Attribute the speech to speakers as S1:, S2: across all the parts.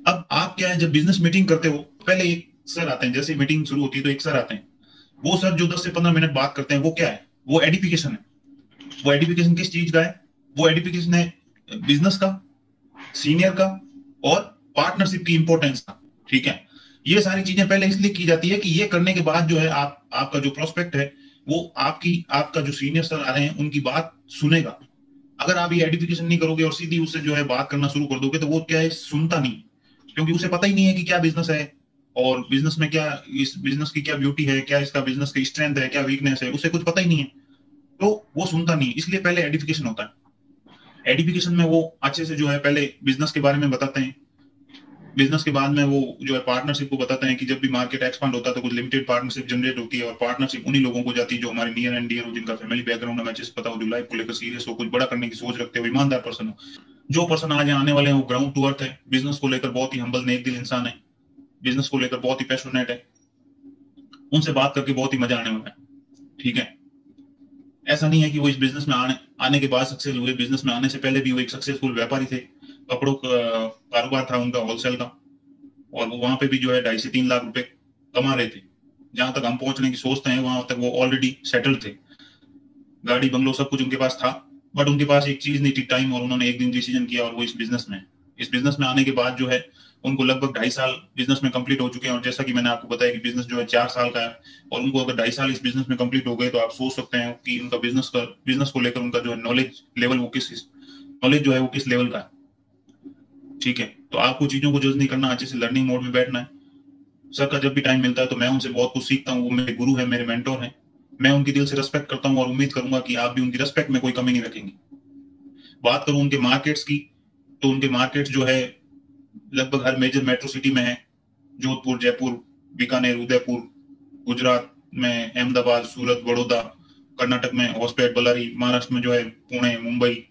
S1: अब आप क्या है, जब बिजनेस मीटिंग करते हो पहले एक सर आते हैं, जैसे मीटिंग शुरू होती है तो एक सर आते हैं। वो सर जो 10 से 15 मिनट बात करते हैं वो क्या है, वो एडिफिकेशन है। वो एडिफिकेशन किस चीज का है, वो एडिफिकेशन है बिजनेस का, सीनियर का, और पार्टनरशिप की इंपॉर्टेंस का। ठीक है, ये सारी चीजें पहले इसलिए की जाती है कि ये करने के बाद जो है आपका जो प्रोस्पेक्ट है वो आपका जो सीनियर सर आ रहे हैं उनकी बात सुनेगा। अगर आप ये एडिफिकेशन नहीं करोगे और सीधी उससे जो है बात करना शुरू कर दोगे तो वो क्या है, सुनता नहीं। क्योंकि उसे पता ही नहीं है कि क्या बिजनेस है, और बिजनेस में क्या, इस बिजनेस की क्या ब्यूटी है, क्या इसका बिजनेस की स्ट्रेंथ है, क्या वीकनेस है, उसे कुछ पता ही नहीं है। तो वो सुनता नहीं, इसलिए पहले एडिफिकेशन होता है। एडिफिकेशन में वो अच्छे से जो है पहले बिजनेस के बारे में बताते हैं। बिजनेस के बाद में वो जो है पार्टनरशिप को बताते हैं कि जब भी मार्केट एक्सपांड होता है तो कुछ लिमिटेड पार्टनरशिप जनरेट होती है, और पार्टनरशिप उन्हीं लोगों को जाती है जो हमारे नियर एंड डियर हो, जिनका फैमिली बैकग्राउंड हमें अच्छे से पता हो, जो लाइफ को लेकर सीरियस हो, कुछ बड़ा करने की सोच रखते हो, ईमानदार पर्सन हो। जो पर्सन आज आने वाले हैं वो ग्राउंड टू अर्थ है, बिजनेस को लेकर बहुत ही हम्बल नेक दिल इंसान है, बिजनेस को लेकर बहुत ही पैशनेट है। उनसे बात करके बहुत ही मजा आने वाला है। ठीक है, ऐसा नहीं है कि वो इस बिजनेस में आने के बाद सक्सेस हुए, बिजनेस में आने से पहले भी वो एक सक्सेसफुल व्यापारी थे। कपड़ों का कारोबार था उनका, होलसेल का। और वो वहां पे भी जो है 2.5 से 3 लाख रुपए कमा रहे थे। जहां तक हम पहुंचने की सोचते हैं वहां तक वो ऑलरेडी सेटल्ड थे। गाड़ी बंगलो सब कुछ उनके पास था। बट उनके पास एक चीज नहीं थी, टाइम। और उन्होंने एक दिन डिसीजन किया, और वो इस बिजनेस में आने के बाद जो है उनको लगभग 2.5 साल बिजनेस में कंप्लीट हो चुके हैं। और जैसा कि मैंने आपको बताया कि बिजनेस जो है 4 साल का है, और उनको अगर 2.5 साल इस बिजनेस में कंप्लीट हो गए तो आप सोच सकते हैं कि उनका बिजनेस को लेकर उनका जो है नॉलेज लेवल, वो किस नॉलेज जो है वो किस लेवल का है। ठीक है, तो आपको चीजों को जज नहीं करना, अच्छे से लर्निंग मोड में बैठना है। सर का जब भी टाइम मिलता है तो मैं उनसे बहुत कुछ सीखता हूँ। वो मेरे गुरु है, मेरे मेंटोर हैं। मैं उनकी दिल से रिस्पेक्ट करता हूँ और उम्मीद करूंगा कि आप भी उनकी रिस्पेक्ट में कोई कमी नहीं रखेंगे। बात करूं उनके मार्केट्स की, तो उनके मार्केट जो है लगभग हर मेजर मेट्रो सिटी में है। जोधपुर, जयपुर, बीकानेर, उदयपुर, गुजरात में अहमदाबाद, सूरत, बड़ौदा, कर्नाटक में होसपेट, बल्लारी, महाराष्ट्र में जो है पुणे, मुंबई,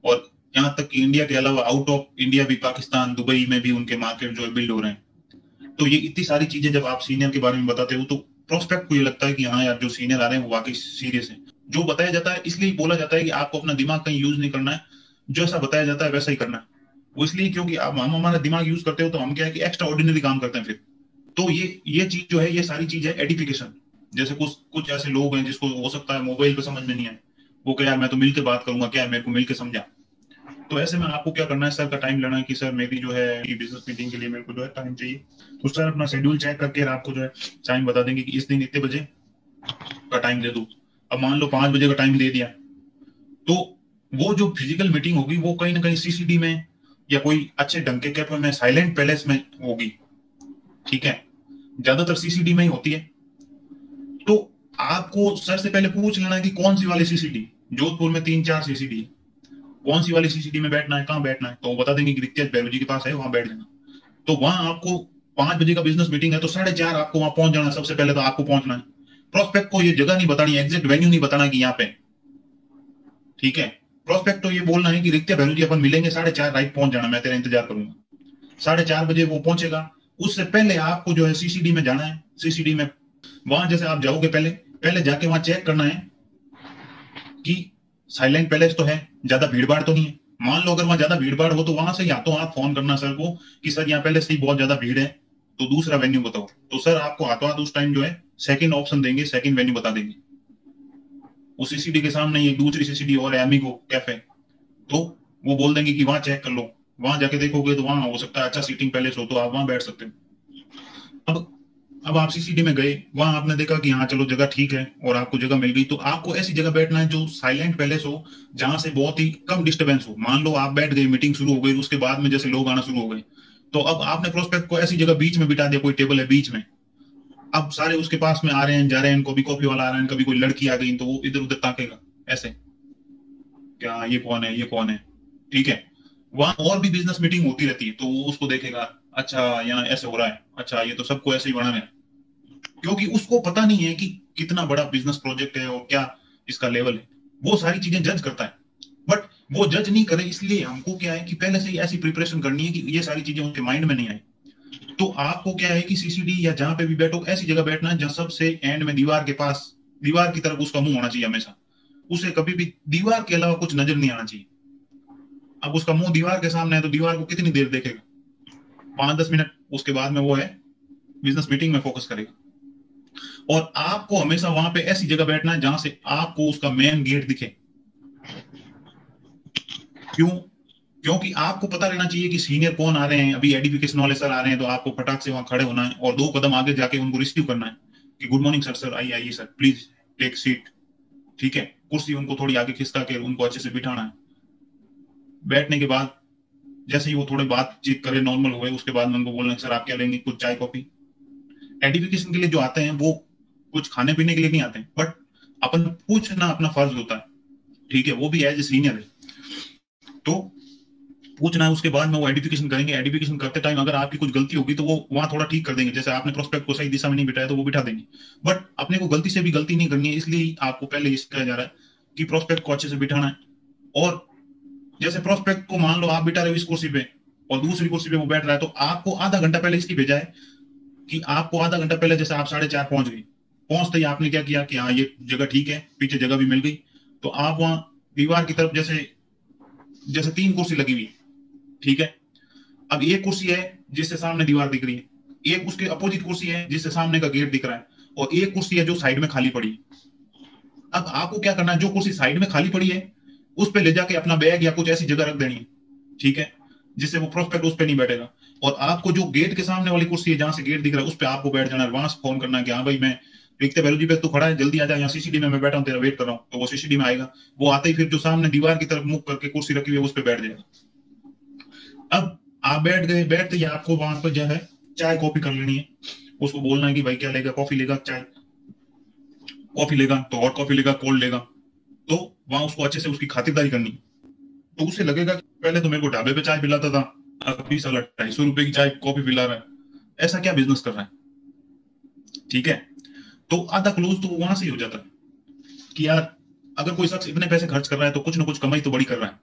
S1: और यहाँ तक कि इंडिया के अलावा आउट ऑफ इंडिया भी, पाकिस्तान, दुबई में भी उनके मार्केट जो है बिल्ड हो रहे हैं। तो ये इतनी सारी चीजें जब आप सीनियर के बारे में बताते हो तो प्रोस्पेक्ट को ये लगता है कि हाँ यार, जो सीनियर आ रहे हैं वो वाकई सीरियस है। जो बताया जाता है, इसलिए बोला जाता है कि आपको अपना दिमाग कहीं यूज नहीं करना है, जैसा बताया जाता है वैसा ही करना है। वो इसलिए क्योंकि आप हम हमारा दिमाग यूज करते हो तो हम क्या है कि एक्स्ट्रा ऑर्डिनरी काम करते हैं फिर। तो ये चीज जो है, ये सारी चीज है एडिफिकेशन। जैसे कुछ कुछ ऐसे लोग हैं जिसको हो सकता है मोबाइल पे समझ में नहीं है, वो क्या है, मैं तो मिलकर बात करूंगा, क्या है, मेरे को मिलकर समझा। तो ऐसे में आपको क्या करना है, सर का टाइम लेना है कि सर मेरी जो है बिजनेस मीटिंग के लिए मेरे को जो है टाइम चाहिए। तो सर अपना शेड्यूल चेक करके आपको जो है टाइम बता देंगे कि इस दिन इतने बजे का टाइम दे दो। अब मान लो 5 बजे का टाइम दे दिया, तो वो जो फिजिकल मीटिंग होगी वो कहीं ना कहीं सीसीडी में या कोई अच्छे ढंग के कैफे में, साइलेंट पैलेस में होगी। ठीक है, ज्यादातर सीसीडी में ही होती है। तो आपको सर से पहले पूछ लेना है कि कौन सी वाली सीसीडी। जोधपुर में 3-4 सीसीडी है, कौन सी वाली सीसीडी में बैठना है, कहाँ बैठना है, तो वो बता देंगे कि रित्या बैरू जी के पास है, वहां बैठ जाना। तो वहां आपको 5 बजे का बिजनेस मीटिंग है तो 4:30 आपको वहां पहुंच जाना। सबसे पहले तो आपको पहुंचना है। प्रोस्पेक्ट को ये जगह नहीं बतानी, एग्जैक्ट वेन्यू नहीं बताना कि यहाँ पे। ठीक है, प्रोस्पेक्ट तो ये बोलना है कि रित्या भैरू जी अपन मिलेंगे 4:30, राइट पहुंच जाना, मैं तेरा इंतजार करूंगा। 4:30 बजे वो पहुंचेगा। उससे पहले आपको जो है सीसीडी में जाना है। सीसीडी में वहां जैसे आप जाओगे, पहले पहले जाके वहां चेक करना है कि साइलेंट पैलेस तो है, ज्यादा भीड़ भाड़ तो नहीं है। मान लो अगर वहां ज्यादा भीड़ भाड़ हो तो वहां से या तो आप फोन करना सर को कि सर यहाँ पहले से ही बहुत ज्यादा भीड़ है, तो दूसरा वेन्यू बताओ। तो सर आपको हाथों हाथ उस टाइम जो है सेकंड ऑप्शन देंगे, सेकंड वेन्यू बता देंगे। उस सीसीडी के सामने ही एक दूसरी सीसीडी और है, एमिगो कैफे। तो वो बोल देंगे कि वहां चेक कर लो। वहां जाके देखोगे तो वहां हो सकता है अच्छा सीटिंग पैलेस हो, तो आप वहां बैठ सकते हो। अब अब आप सीसीडी में गए, वहां आपने देखा कि हाँ चलो जगह ठीक है, और आपको जगह मिल गई, तो आपको ऐसी जगह बैठना है जो साइलेंट पैलेस हो, जहां से बहुत ही कम डिस्टर्बेंस हो। मान लो आप बैठ गए, मीटिंग शुरू हो गई, उसके बाद में जैसे लोग आना शुरू हो गए, तो अब आपने प्रोस्पेक्ट को ऐसी जगह बीच में बिठा दिया, कोई टेबल है बीच में। अब सारे उसके पास में आ रहे हैं, जा रहे हैं, कभी कॉफी वाला आ रहा है, कभी कोई लड़की आ गई, तो वो इधर उधर ताकेगा ऐसे, क्या ये कौन है, ये कौन है। ठीक है, वहां और भी बिजनेस मीटिंग होती रहती है, तो वो उसको देखेगा, अच्छा यहाँ ऐसे हो रहा है, अच्छा ये तो सबको ऐसे ही बढ़ाना है। क्योंकि उसको पता नहीं है कि कितना बड़ा बिजनेस प्रोजेक्ट है और क्या इसका लेवल है। वो सारी चीजें जज करता है। बट वो जज नहीं करे, इसलिए हमको क्या है कि पहले से ही ऐसी प्रिपरेशन करनी है कि ये सारी चीजें उनके माइंड में नहीं आई। तो आपको क्या है कि सीसीडी या जहां पे भी बैठो, ऐसी जगह बैठना है जहां सबसे एंड में दीवार के पास, दीवार की तरफ उसका मुंह होना चाहिए हमेशा। उसे कभी भी दीवार के अलावा कुछ नजर नहीं आना चाहिए। अब उसका मुंह दीवार के सामने है तो दीवार को कितनी देर देखेगा। 5-10 मिनट उसके बाद में वो है बिजनेस मीटिंग में फोकस करेगा। और आपको हमेशा वहां पे ऐसी जगह बैठना है जहां से आपको उसका मेन गेट दिखे। क्यों? क्योंकि आपको पता रहना चाहिए कि सीनियर कौन आ रहे हैं। अभी एडिफिकेशन वाले सर आ रहे हैं तो आपको फटाक से वहां खड़े होना है और 2 कदम आगे जाके उनको रिसीव करना है कि गुड मॉर्निंग सर, सर आइए आइए सर, प्लीज टेक सीट। ठीक है, कुर्सी उनको थोड़ी आगे खिसका के उनको अच्छे से बिठाना है। बैठने के बाद जैसे ही वो थोड़ी बातचीत करे, नॉर्मल हुए, उसके बाद में उनको बोलना है सर आप क्या लेंगे, कुछ चाय कॉफी। एडिफिकेशन के लिए जो आते हैं वो कुछ खाने पीने के लिए नहीं आते हैं, बट अपन पूछना अपना फर्ज होता है। ठीक है, वो भी एज ए सीनियर है तो पूछना है। उसके बाद में वो एडिफिकेशन करेंगे। एडिफिकेशन करते टाइम अगर आपकी कुछ गलती होगी तो वो वहां थोड़ा ठीक कर देंगे। जैसे आपने प्रोस्पेक्ट को सही दिशा में नहीं बिठाया तो वो बिठा देंगे। बट अपने को गलती से भी गलती नहीं करनी है, इसलिए आपको पहले ये सिखाया जा रहा है कि प्रोस्पेक्ट को अच्छे से बिठाना है। और जैसे प्रोस्पेक्ट को मान लो आप बिठा रहे हो इस कुर्सी पे और दूसरी कुर्सी पे वो बैठ रहा है, तो आपको आधा घंटा पहले इसलिए भेजा है कि आपको आधा घंटा पहले, जैसे आप 4:30 पहुंच गए, पहुंचते ही आपने क्या किया कि हाँ ये जगह ठीक है, पीछे जगह भी मिल गई, तो आप वहां दीवार की तरफ, जैसे जैसे 3 कुर्सी लगी हुई, ठीक है। अब एक कुर्सी है जिससे सामने दीवार दिख रही है, एक उसके अपोजिट कुर्सी है जिससे सामने का गेट दिख रहा है, और एक कुर्सी है जो साइड में खाली पड़ी है। अब आपको क्या करना है, जो कुर्सी साइड में खाली पड़ी है उस पे ले जाके अपना बैग या कुछ ऐसी जगह रख देनी है, ठीक है, जिससे वो प्रोस्पेक्ट उस पे नहीं बैठेगा। और आपको जो गेट के सामने वाली कुर्सी है जहां से गेट दिख रहा है उस पे आपको बैठ जाना है। वहां से फोन करना है कि हाँ भाई मैं लिखते भैरू जी पे तू खड़ा है, जल्दी आ जा, यहाँ सीसीडी में मैं बैठा हूँ, तेरा वेट कर रहा हूँ। तो वो सीसीडी में आएगा, वो आते ही फिर जो सामने दीवार की तरफ मुख करके कुर्सी रखी हुई है उस पर बैठ जाएगा। अब आप बैठ गए, बैठते ही आपको वहां पर जो है चाय कॉफी कर लेनी है। उसको बोलना है कि भाई क्या लेगा, कॉफी लेगा, चाय कॉफी लेगा तो हॉट कॉफी लेगा, कोल्ड लेगा। तो वहां उसको अच्छे से उसकी खातिरदारी करनी। तो उसे लगेगा कि पहले तो मेरे को ढाबे पे चाय पिलाता था, अभी साला 250 रुपए की चाय कॉफी पिला रहा है, ऐसा क्या बिजनेस कर रहा है। ठीक है, तो आधा क्लोज तो वहां से ही हो जाता है कि यार अगर कोई शख्स इतने पैसे खर्च कर रहा है तो कुछ ना कुछ कमाई तो बड़ी कर रहा है।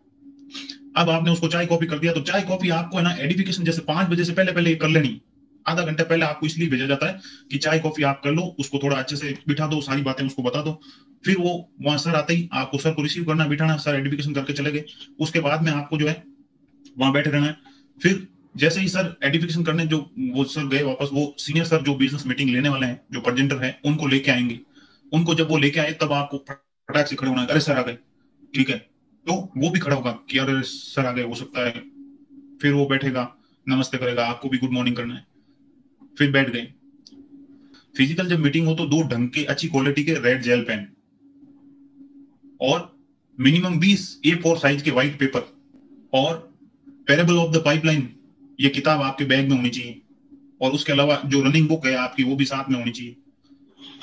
S1: अब आपने उसको चाय कॉफी कर दिया, तो चाय कॉफी आपको है ना एडिफिकेशन जैसे 5 बजे से पहले पहले कर लेनी। आधा घंटा पहले आपको इसलिए भेजा जाता है कि चाय कॉफी आप कर लो, उसको थोड़ा अच्छे से बिठा दो, सारी बातें उसको बता दो। फिर वो वहां सर आते ही आपको सर को रिसीव करना, बिठाना, सर एडिफिकेशन करके चले गए। उसके बाद में आपको जो है वहां बैठे रहना है। फिर जैसे ही सर एडिफिकेशन करने जो वो सर गए वापस, वो सीनियर सर जो बिजनेस मीटिंग लेने वाले हैं, जो प्रेजेंटर है, उनको लेके आएंगे। उनको जब वो लेके आए तब आपको फटाक से खड़े होना है, अरे सर आ गए, ठीक है। तो वो भी खड़ा होगा कि अरे सर आ गए, हो सकता है। फिर वो बैठेगा, नमस्ते करेगा, आपको भी गुड मॉर्निंग करना है, फिर बैठ गए। फिजिकल जब मीटिंग हो तो 2 ढंग के अच्छी क्वालिटी के रेड जेल पेन और मिनिमम 20 A4 साइज के व्हाइट पेपर और पैरेबल ऑफ द पाइपलाइन, ये किताब आपके बैग में होनी चाहिए। और उसके अलावा जो रनिंग बुक है आपकी वो भी साथ में होनी चाहिए।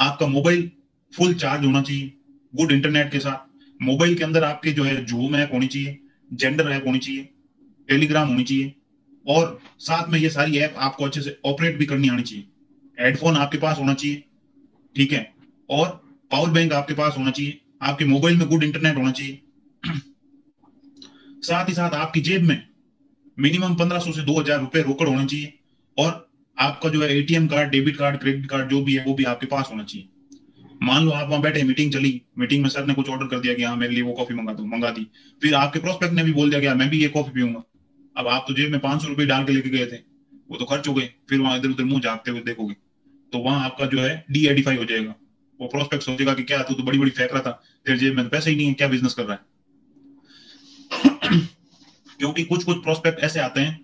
S1: आपका मोबाइल फुल चार्ज होना चाहिए, गुड इंटरनेट के साथ। मोबाइल के अंदर आपके जो है जूम ऐप होनी चाहिए, जेंडर ऐप होनी चाहिए, टेलीग्राम होनी चाहिए, और साथ में ये सारी ऐप आपको अच्छे से ऑपरेट भी करनी आनी चाहिए। हेडफोन आपके पास होना चाहिए, ठीक है, और पावर बैंक आपके पास होना चाहिए। आपके मोबाइल में गुड इंटरनेट होना चाहिए। साथ ही साथ आपकी जेब में मिनिमम 1500 से 2000 रुपए रोकड़ होना चाहिए। और आपका जो है ATM card, debit card, credit card जो भी है वो भी आपके पास होना चाहिए। मान लो आप वहां बैठे, मीटिंग चली, मीटिंग में सर ने कुछ ऑर्डर कर दिया कि हाँ मेरे लिए वो कॉफी मंगा दो, मंगा दी। फिर आपके प्रोस्पेक्ट ने भी बोल दिया कि यार मैं भी ये कॉफी पीऊंगा। अब आप तो जेब में 500 रुपए डाल के लेके गए थे, वो तो खर्च हो गए। फिर वहां इधर उधर मुंह झाँकते हुए देखोगे तो वहां आपका जो है डी एडिफाई हो जाएगा। वो प्रोस्पेक्ट सोचेगा कि क्या तू तो बड़ी बड़ी फेंक रहा था, तेरे जेब में तो पैसे ही नहीं है, क्या बिजनेस कर रहा है। क्योंकि कुछ कुछ प्रोस्पेक्ट ऐसे आते हैं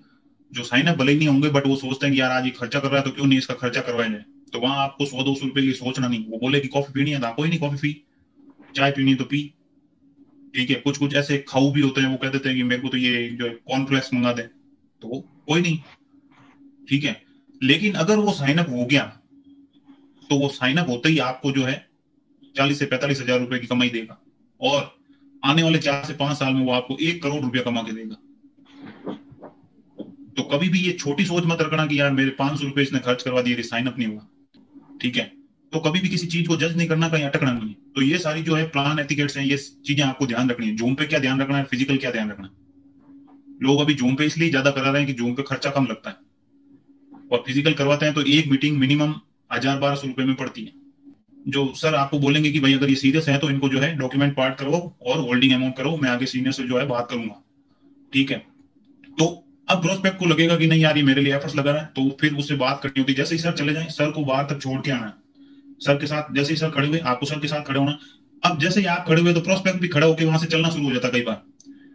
S1: जो साइन अप भले ही नहीं होंगे, बट वो सोचते हैं कि यार आज ये खर्चा कर रहा है तो क्यों नहीं इसका खर्चा करवाया जाए। तो वहां आपको 100-200 रुपए की सोचना नहीं। वो बोले कि कॉफी पीनी है, कोई नहीं कॉफी पी, चाय पीनी है तो पी, ठीक है। कुछ कुछ ऐसे खाऊ भी होते हैं, वो कह देते हैं कि मेरे को तो ये जो कॉर्नफ्लेक्स मंगा दे, तो कोई नहीं, ठीक है। लेकिन अगर वो साइन अप हो गया तो वो साइन अप होते ही आपको जो है 40 से 45 हजार रुपए की कमाई देगा, और आने वाले 4 से 5 साल में वो आपको 1 करोड़ रुपया कमा के देगा। तो कभी भी ये छोटी सोच मत रखना कि यार मेरे 500 रुपए इसने खर्च करवा दिए, साइन अप नहीं हुआ, ठीक है। तो कभी भी किसी चीज को जज नहीं करना, कहीं अटकना नहीं है। तो ये सारी जो है प्लान एथिकेट्स हैं, ये चीजें आपको ध्यान रखनी है। जूम पे क्या ध्यान रखना है, फिजिकल क्या ध्यान रखना है। लोग अभी जूम पे इसलिए ज्यादा करा रहे हैं कि जूम पे खर्चा कम लगता है, और फिजिकल करवाते हैं तो एक मीटिंग मिनिमम 1000-1200 रुपए में पड़ती है। जो सर आपको बोलेंगे कि भाई अगर ये सीरियस है तो इनको जो है डॉक्यूमेंट पार्ट करो और होल्डिंग अमाउंट करो, मैं आगे सीनियर से जो है बात करूंगा, ठीक है। तो अब प्रोस्पेक्ट को लगेगा कि नहीं यार ये मेरे लिए एफर्ट्स लगा रहा है, तो फिर उससे बात करनी होती है। जैसे ही सर चले जाएं, सर को बाहर तक छोड़ के आना, सर के साथ जैसे ही सर खड़े हुए, आपको सर के साथ खड़े होना। अब जैसे ही आप खड़े हुए तो प्रोस्पेक्ट भी खड़ा होकर वहां से चलना शुरू हो जाता है कई बार।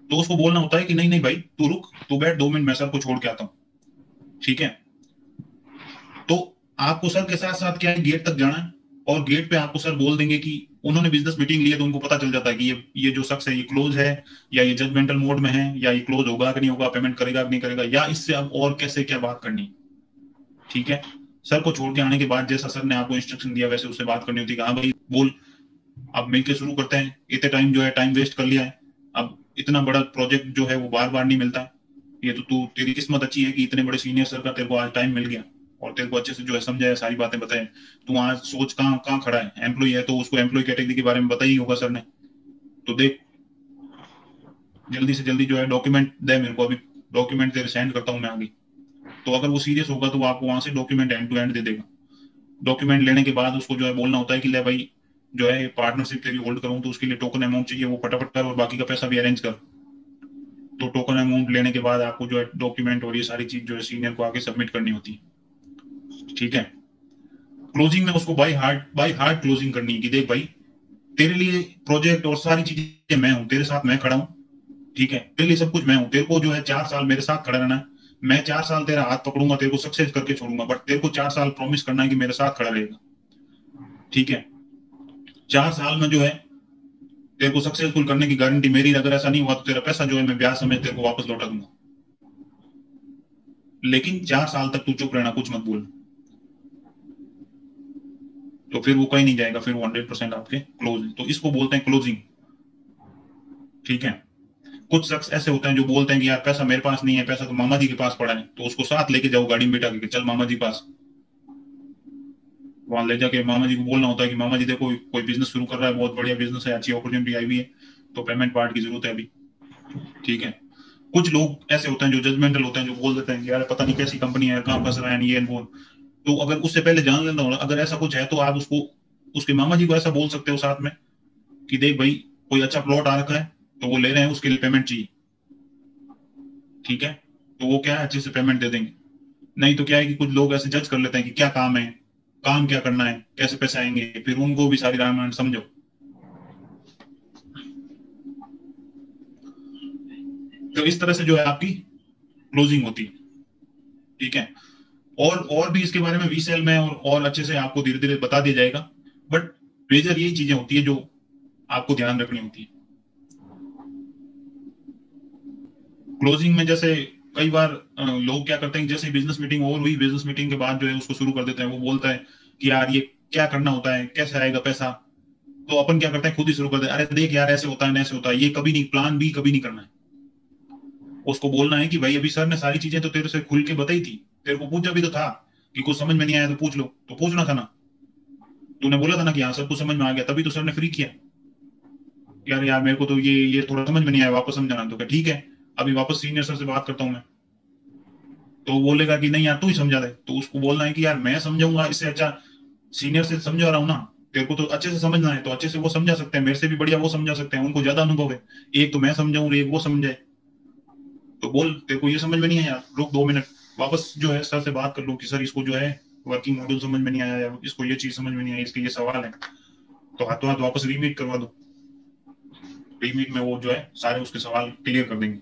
S1: तो उसको बोलना होता है कि नहीं नहीं भाई तू रुक, तू बैठ 2 मिनट, मैं सर को छोड़ के आता हूँ, ठीक है। तो आपको सर के साथ साथ क्या है, गेट तक जाना है, और गेट पे आपको सर बोल देंगे कि उन्होंने बिजनेस मीटिंग ली है, तो उनको पता चल जाता है कि ये जो शख्स है ये क्लोज है, या ये जजमेंटल मोड में है, या ये क्लोज होगा कि नहीं होगा, पेमेंट करेगा कि नहीं करेगा, या इससे अब और कैसे क्या बात करनी, ठीक है। सर को छोड़ के आने के बाद जैसा सर ने आपको इंस्ट्रक्शन दिया वैसे उससे बात करनी होती है कि हाँ भाई बोल, अब मिलके शुरू करते हैं, इतने टाइम जो है टाइम वेस्ट कर लिया है, अब इतना बड़ा प्रोजेक्ट जो है वो बार बार नहीं मिलता है, ये तो तू तेरी किस्मत अच्छी है कि इतने बड़े सीनियर सर का तेरे को आज टाइम मिल गया, और तेरे को अच्छे से जो है समझाया, सारी बातें बताए। तू आज सोच कहाँ कहाँ खड़ा है, एम्प्लॉय है तो उसको एम्प्लॉय कैटेगरी के बारे में बताई होगा सर ने, तो देख जल्दी से जल्दी जो है डॉक्यूमेंट दे मेरे को, अभी डॉक्यूमेंट तेरे सेंड करता हूँ मैं आगे। तो अगर वो सीरियस होगा तो वो आपको वहां से डॉक्यूमेंट एंड टू एंड दे देगा। डॉक्यूमेंट लेने के बाद उसको जो है बोलना होता है कि ले भाई जो है पार्टनरशिप तेरी होल्ड करूं, तो उसके लिए टोकन अमाउंट चाहिए, वो फटाफट कर, और बाकी का पैसा भी अरेंज कर। तो टोकन अमाउंट लेने के बाद आपको जो है डॉक्यूमेंट और ये सारी चीज जो है सीनियर को आगे सबमिट करनी होती है, ठीक है। क्लोजिंग में उसको बाई हार्ट क्लोजिंग करनी है कि देख भाई तेरे लिए प्रोजेक्ट और सारी चीजें मैं हूं, तेरे साथ मैं खड़ा हूं, ठीक है, तेरे लिए सब कुछ मैं हूं, तेरे को जो है 4 साल मेरे साथ खड़ा रहना है, मैं 4 साल तेरा हाथ पकड़ूंगा, तेरे को सक्सेस करके छोड़ूंगा, बट तेरे को 4 साल प्रॉमिस करना है कि मेरे साथ खड़ा रहेगा, ठीक है। 4 साल में जो है तेरे को सक्सेसफुल करने की गारंटी मेरी, अगर ऐसा नहीं हुआ तो तेरा पैसा जो है मैं ब्याज समेत तेरे को वापस लौटा दूंगा, लेकिन 4 साल तक तू चुप रहना, कुछ मत बोल। तो फिर वो कहीं नहीं जाएगा, फिर वो 100% आपके क्लोज है, तो इसको बोलते हैं क्लोजिंग, ठीक है। कुछ शख्स ऐसे होते हैं जो बोलते हैं कि यार पैसा मेरे पास नहीं है, पैसा तो मामा जी के पास पड़ा है, तो उसको साथ लेके जाओ गाड़ी में बिठा के, चल मामा जी पास, वहां ले जाके मामा जी को बोलना होता है कि मामा जी देखो कोई बिजनेस शुरू कर रहा है, बहुत बढ़िया बिजनेस है, अच्छी अपॉर्चुनिटी आई हुई है, तो पेमेंट पार्ट की जरूरत है अभी, ठीक है। कुछ लोग ऐसे होते हैं जो जजमेंटल होते हैं, जो बोल देते हैं कि यार पता नहीं कैसी कंपनी है, कहाँ फंस रहा है, ये वो। तो अगर उससे पहले जान लेना हो, अगर ऐसा कुछ है तो आप उसको, उसके मामा जी को ऐसा बोल सकते हो साथ में कि देख भाई कोई अच्छा प्लॉट आ रखा है, तो वो ले रहे हैं, उसके लिए पेमेंट चाहिए, ठीक है, तो वो क्या है अच्छे से पेमेंट दे देंगे। नहीं तो क्या है कि कुछ लोग ऐसे जज कर लेते हैं कि क्या काम है, काम क्या करना है, कैसे पैसे आएंगे, फिर उनको भी सारी रामायण समझो। तो इस तरह से जो है आपकी क्लोजिंग होती है, ठीक है। और भी इसके बारे में वीसेल में और अच्छे से आपको धीरे धीरे बता दिया जाएगा, बट मेजर यही चीजें होती है जो आपको ध्यान रखनी होती है। क्लोजिंग में जैसे कई बार लोग क्या करते हैं, जैसे बिजनेस मीटिंग ओवर हुई, बिजनेस मीटिंग के बाद जो है उसको शुरू कर देते हैं, वो बोलता है कि यार ये क्या करना होता है, कैसे आएगा पैसा, तो अपन क्या करते हैं खुद ही शुरू कर देते हैं, अरे देख यार ऐसे होता है ऐसे होता है, ये कभी नहीं, प्लान भी कभी नहीं करना है। उसको बोलना है कि भाई अभी सर ने सारी चीजें तो तेरे से खुल के बताई थी, तेरे को पूछा भी तो था कि कुछ समझ में नहीं आया तो पूछ लो, तो पूछना था ना, तूने बोला था ना कि हाँ सब कुछ समझ में आ गया, तभी तो सर ने फ्री किया। यार यार मेरे को तो ये थोड़ा समझ में नहीं आया, वापस समझाना, तो क्या ठीक है, अभी वापस सीनियर सर से बात करता हूँ मैं। तो वो बोलेगा कि नहीं यार तू ही समझा दे, तो उसको बोलना है कि यार मैं समझाऊंगा इससे अच्छा सीनियर से समझा रहा हूँ ना, तेरे को तो अच्छे से समझना है तो अच्छे से वो समझा सकते हैं, मेरे से भी बढ़िया वो समझा सकते हैं, उनको ज्यादा अनुभव है, एक तो मैं समझाऊं एक वो समझाए। तो बोल तेरे को ये समझ में नहीं आया, रुक 2 मिनट, वापस जो है सर से बात कर लो कि सर इसको जो है वर्किंग मॉडल समझ में नहीं आया, या इसको ये चीज समझ में नहीं आई, इसके ये सवाल है, तो हाथों हाथ वापस रीमीट करवा दो। रीमीट में वो जो है सारे उसके सवाल क्लियर कर देंगे।